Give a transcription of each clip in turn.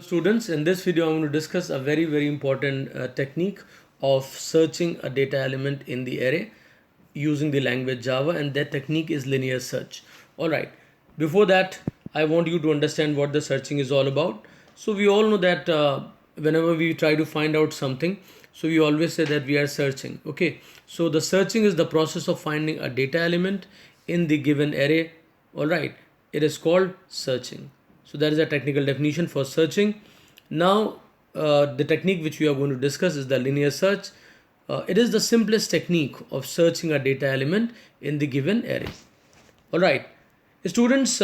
Students, in this video I'm going to discuss a very important technique of searching a data element in the array using the language Java, and that technique is linear search. Alright, before that I want you to understand what the searching is all about. So we all know that whenever we try to find out something, so we always say that we are searching. Okay, so the searching is the process of finding a data element in the given array. Alright, it is called searching. So that is a technical definition for searching. Now, the technique which we are going to discuss is the linear search. It is the simplest technique of searching a data element in the given array. Alright, students,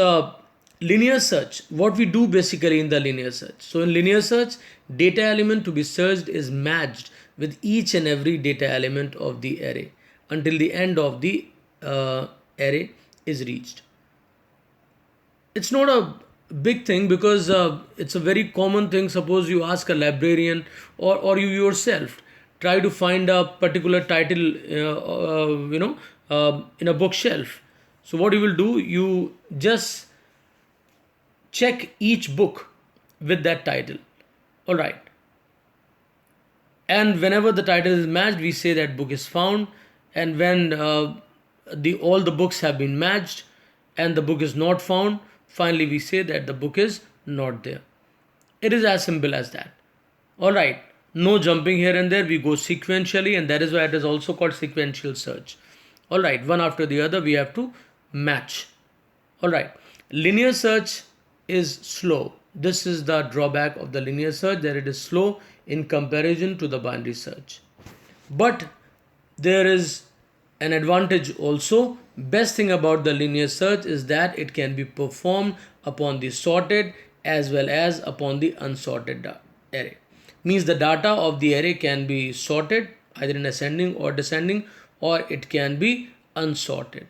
linear search, what we do basically in the linear search. So in linear search, data element to be searched is matched with each and every data element of the array until the end of the array is reached. It's not a big thing because it's a very common thing. Suppose you ask a librarian or you yourself try to find a particular title in a bookshelf. So what you will do, you just check each book with that title. All right, and whenever the title is matched, we say that book is found. And when all the books have been matched and the book is not found, finally we say that the book is not there. It is as simple as that. Alright, no jumping here and there, we go sequentially, and that is why it is also called sequential search. Alright, one after the other we have to match. Alright, linear search is slow. This is the drawback of the linear search, that it is slow in comparison to the binary search. But there is an advantage also. Best thing about the linear search is that it can be performed upon the sorted as well as upon the unsorted array. Means the data of the array can be sorted either in ascending or descending, or it can be unsorted.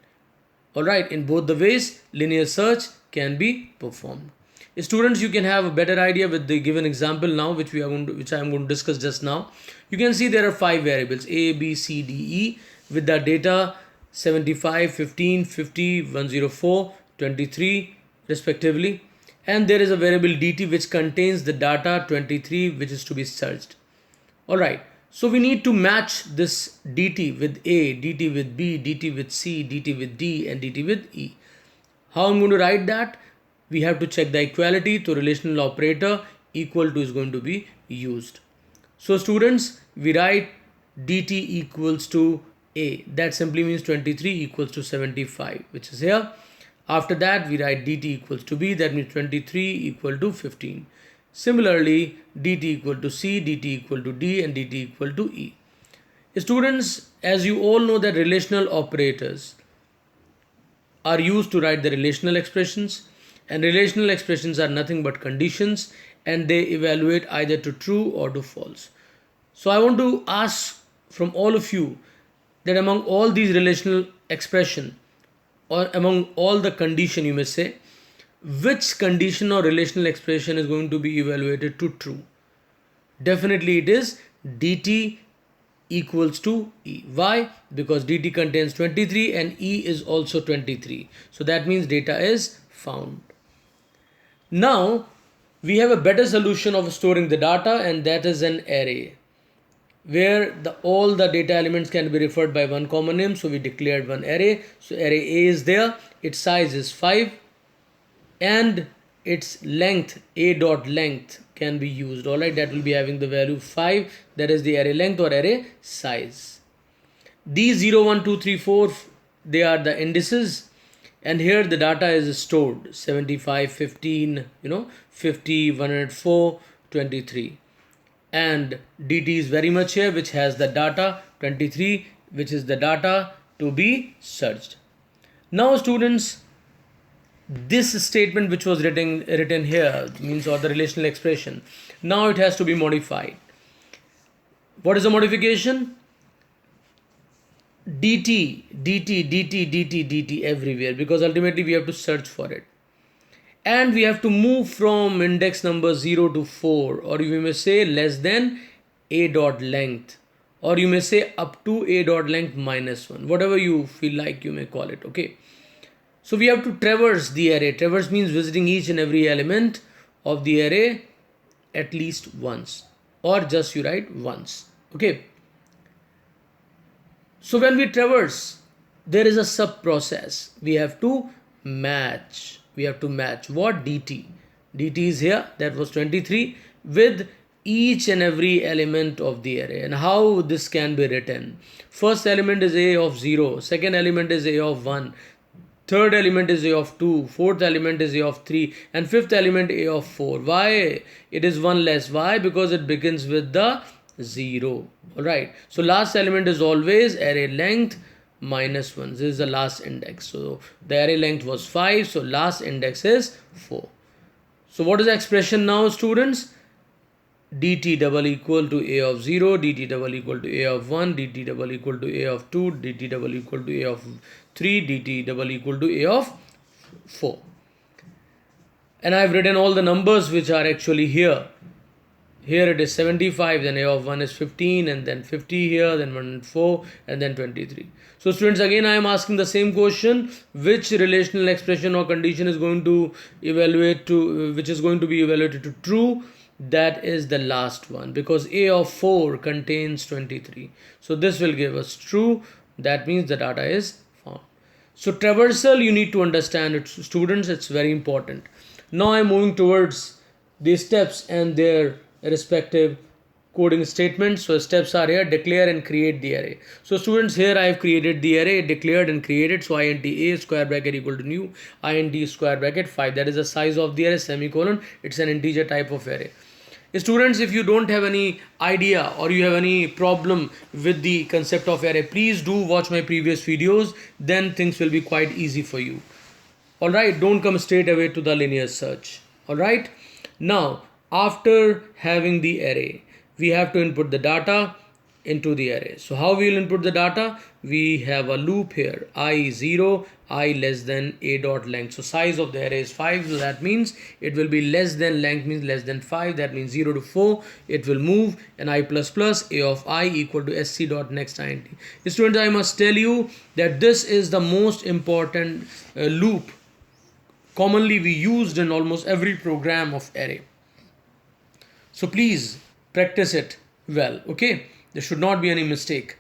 Alright, in both the ways linear search can be performed. Students, you can have a better idea with the given example now, which I am going to discuss just now. You can see there are 5 variables A, B, C, D, E with the data 75, 15, 50, 104, 23 respectively. And there is a variable dt which contains the data 23 which is to be searched. Alright, so we need to match this dt with A, dt with B, dt with C, dt with D, and dt with E. How I'm going to write that? We have to check the equality, so relational operator equal to is going to be used. So students, we write dt equals to A. That simply means 23 equals to 75, which is here. After that, we write dt equals to B. That means 23 equal to 15. Similarly, dt equal to C, dt equal to D, and dt equal to E. Students, as you all know that relational operators are used to write the relational expressions, and relational expressions are nothing but conditions, and they evaluate either to true or to false. So I want to ask from all of you that among all these relational expression, or among all the condition, you may say, which condition or relational expression is going to be evaluated to true? Definitely it is dt equals to E. Why? Because dt contains 23 and E is also 23. So that means data is found. Now we have a better solution of storing the data, and that is an array where all the data elements can be referred by one common name. So we declared one array. So array A is there, its size is 5, and its length, A dot length, can be used. Alright, that will be having the value 5, that is the array length or array size. These 0, 1, 2, 3, 4, they are the indices, and here the data is stored 75, 15, 50, 104, 23. And dt is very much here, which has the data 23, which is the data to be searched. Now students, this statement which was written here means, or the relational expression, now it has to be modified. What is the modification? dt, dt, dt, dt, dt everywhere, because ultimately we have to search for it. And we have to move from index number 0 to 4, or you may say less than A dot length, or you may say up to A dot length minus 1, whatever you feel like you may call it. Okay, so we have to traverse the array. Traverse means visiting each and every element of the array at least once, or just you write once. Okay. So when we traverse, there is a sub process. We have to match. We have to match what? dt. dt is here, that was 23, with each and every element of the array. And how this can be written? First element is a of 0, second element is a of 1, third element is a of 2, fourth element is a of 3, and fifth element a of 4. Why it is 1 less? Why? Because it begins with the 0. Alright, so last element is always array length minus 1. This is the last index. So the array length was 5, so last index is 4. So what is the expression now, students? dt double equal to a of 0, dt double equal to a of 1, dt double equal to a of 2, dt double equal to a of 3, dt double equal to a of 4. And I have written all the numbers which are actually here. Here it is 75, then a of 1 is 15, and then 50 here, then 104, and then 23. So students, again I am asking the same question: which relational expression or condition is going to evaluate to, which is going to be evaluated to true? That is the last one, because a of 4 contains 23. So this will give us true. That means the data is found. So traversal, you need to understand it, students. It's very important. Now I am moving towards these steps and their respective coding statements. So steps are here: declare and create the array. So students, here I have created the array, declared and created. So int a square bracket equal to new int square bracket 5. That is the size of the array, semicolon. It's an integer type of array. Students, if you don't have any idea or you have any problem with the concept of array, please do watch my previous videos. Then things will be quite easy for you. Alright, don't come straight away to the linear search. Alright, now after having the array, we have to input the data into the array. So how we will input the data? We have a loop here, I0, I less than a dot length. So size of the array is 5, so that means it will be less than, length means less than 5, that means 0 to 4 it will move, and I plus plus a of I equal to sc dot next int. Students, I must tell you that this is the most important loop commonly we used in almost every program of array. So please practice it well. Okay, there should not be any mistake.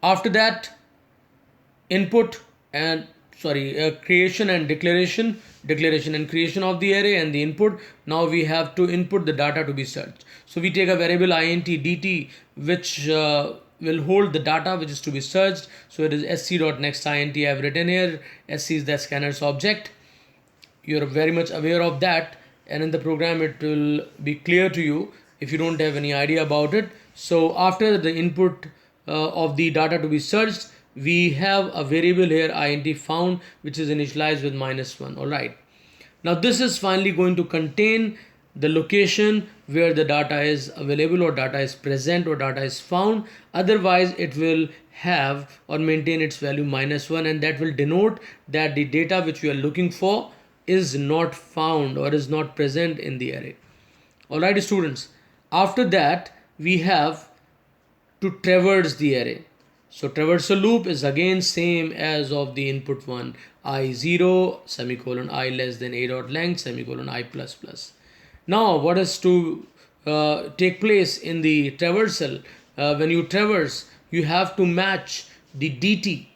After that, input and creation and declaration and creation of the array and the input. Now we have to input the data to be searched. So we take a variable int dt which will hold the data which is to be searched. So it is sc dot next int I have written here. Sc is the scanner's object. You are very much aware of that, and in the program it will be clear to you if you don't have any idea about it. So after the input of the data to be searched, we have a variable here int found which is initialized with -1. Alright, now this is finally going to contain the location where the data is available or data is present or data is found. Otherwise it will have or maintain its value -1, and that will denote that the data which we are looking for is not found or is not present in the array. Alright students, after that we have to traverse the array. So traversal loop is again same as of the input one, I0 semicolon I less than a dot length semicolon I plus plus. Now what is to take place in the traversal? When you traverse, you have to match the dt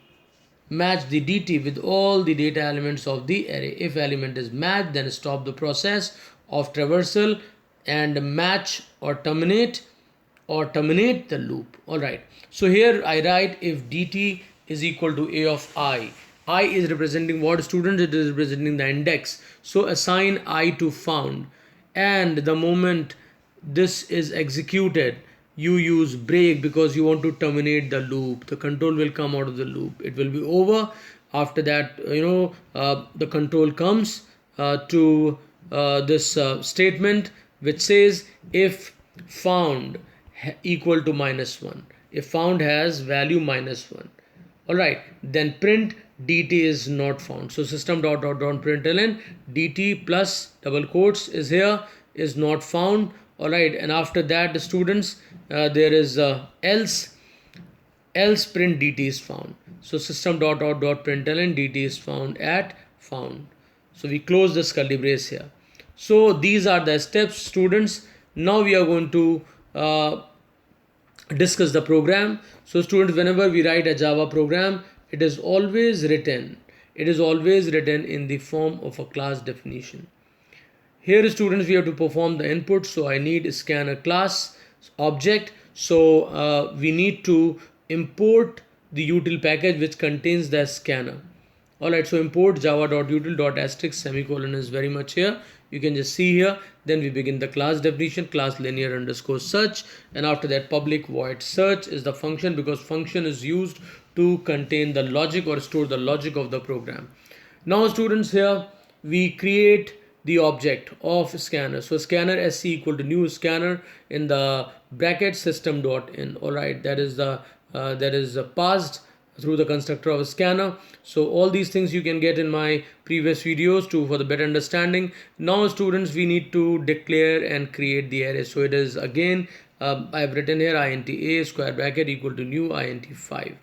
with all the data elements of the array. If element is matched, then stop the process of traversal and match or terminate the loop. Alright, so here I write if dt is equal to a of I is representing what, students? It is representing the index. So assign I to found, and the moment this is executed, you use break because you want to terminate the loop. The control will come out of the loop. It will be over. After that, the control comes to this statement which says if found equal to -1. If found has value -1. Alright, then print dt is not found. So system dot println dt plus double quotes is here, is not found. Alright, and after that the students, there is else print dt is found. So system dot println dt is found at found. So we close this curly brace here. So these are the steps, students, Now we are going to discuss the program. So students, whenever we write a Java program, it is always written in the form of a class definition. Here students, we have to perform the input. So I need a scanner class object. So we need to import the util package which contains the scanner. Alright, so import java.util.asterisk semicolon is very much here. You can just see here. Then we begin the class definition, class linear underscore search, and after that public void search is the function, because function is used to contain the logic or store the logic of the program. Now students, here we create the object of scanner. So scanner sc equal to new scanner in the bracket system.in. Alright, that is passed through the constructor of a scanner. So all these things you can get in my previous videos too for the better understanding. Now students, we need to declare and create the array. So it is again I have written here int a square bracket equal to new int 5.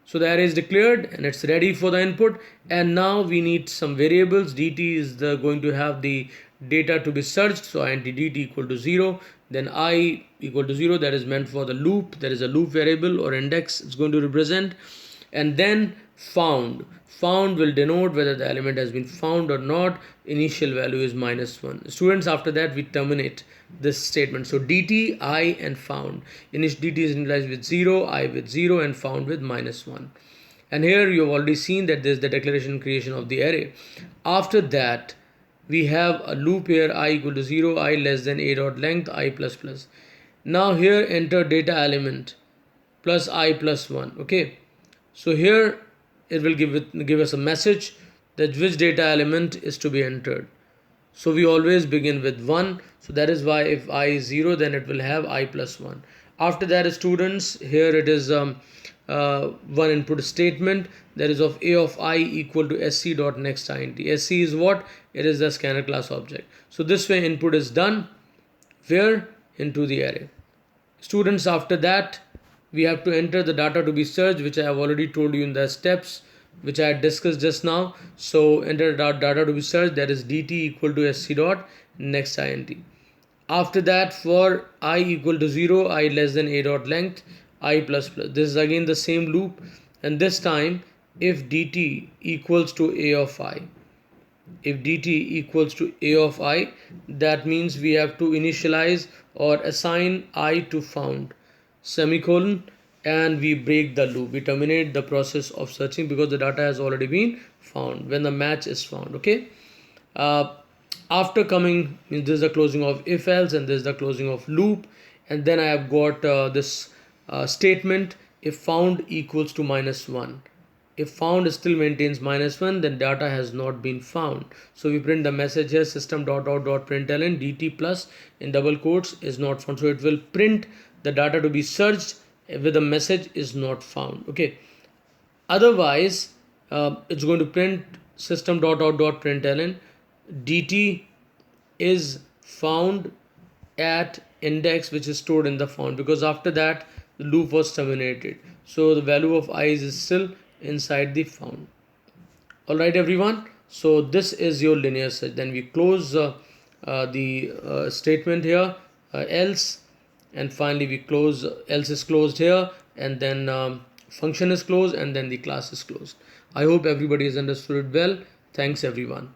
So the array is declared and it's ready for the input. And now we need some variables. dt is going to have the data to be searched. So int dt equal to 0. Then I equal to 0, that is meant for the loop. There is a loop variable or index it's going to represent. And then found will denote whether the element has been found or not. Initial value is -1. Students, after that we terminate this statement. So dt, I and found. dt is initialized with 0, I with 0 and found with -1. And here you have already seen that there is the declaration creation of the array. After that we have a loop here, I equal to 0, I less than a dot length, I plus plus. Now here enter data element plus I plus 1. Okay, so here it will give us a message that which data element is to be entered. So we always begin with 1. So that is why if I is 0, then it will have I plus 1. After that students, here it is one input statement, that is of a of I equal to sc dot next int. Sc is what? It is the scanner class object. So this way input is done where? Into the array. Students, after that we have to enter the data to be searched, which I have already told you in the steps which I had discussed just now. So enter data to be searched, that is dt equal to sc dot next int. After that, for I equal to 0, I less than a dot length, I plus plus. This is again the same loop, and this time if dt equals to a of I, that means we have to initialize or assign I to found semicolon, and we break the loop. We terminate the process of searching because the data has already been found when the match is found. Okay. After coming, this is the closing of if else, and this is the closing of loop, and then I have got this statement if found equals to -1. If found still maintains -1, then data has not been found. So we print the message here, system.out.println dt plus in double quotes is not found. So it will print the data to be searched with the message is not found. Okay. Otherwise, it's going to print system.out.println dt is found at index which is stored in the found, because after that the loop was terminated. So the value of I is still inside the found. Alright everyone, so this is your linear search. Then we close the statement here, else, and finally we close, else is closed here, and then function is closed, and then the class is closed. I hope everybody has understood it well. Thanks everyone.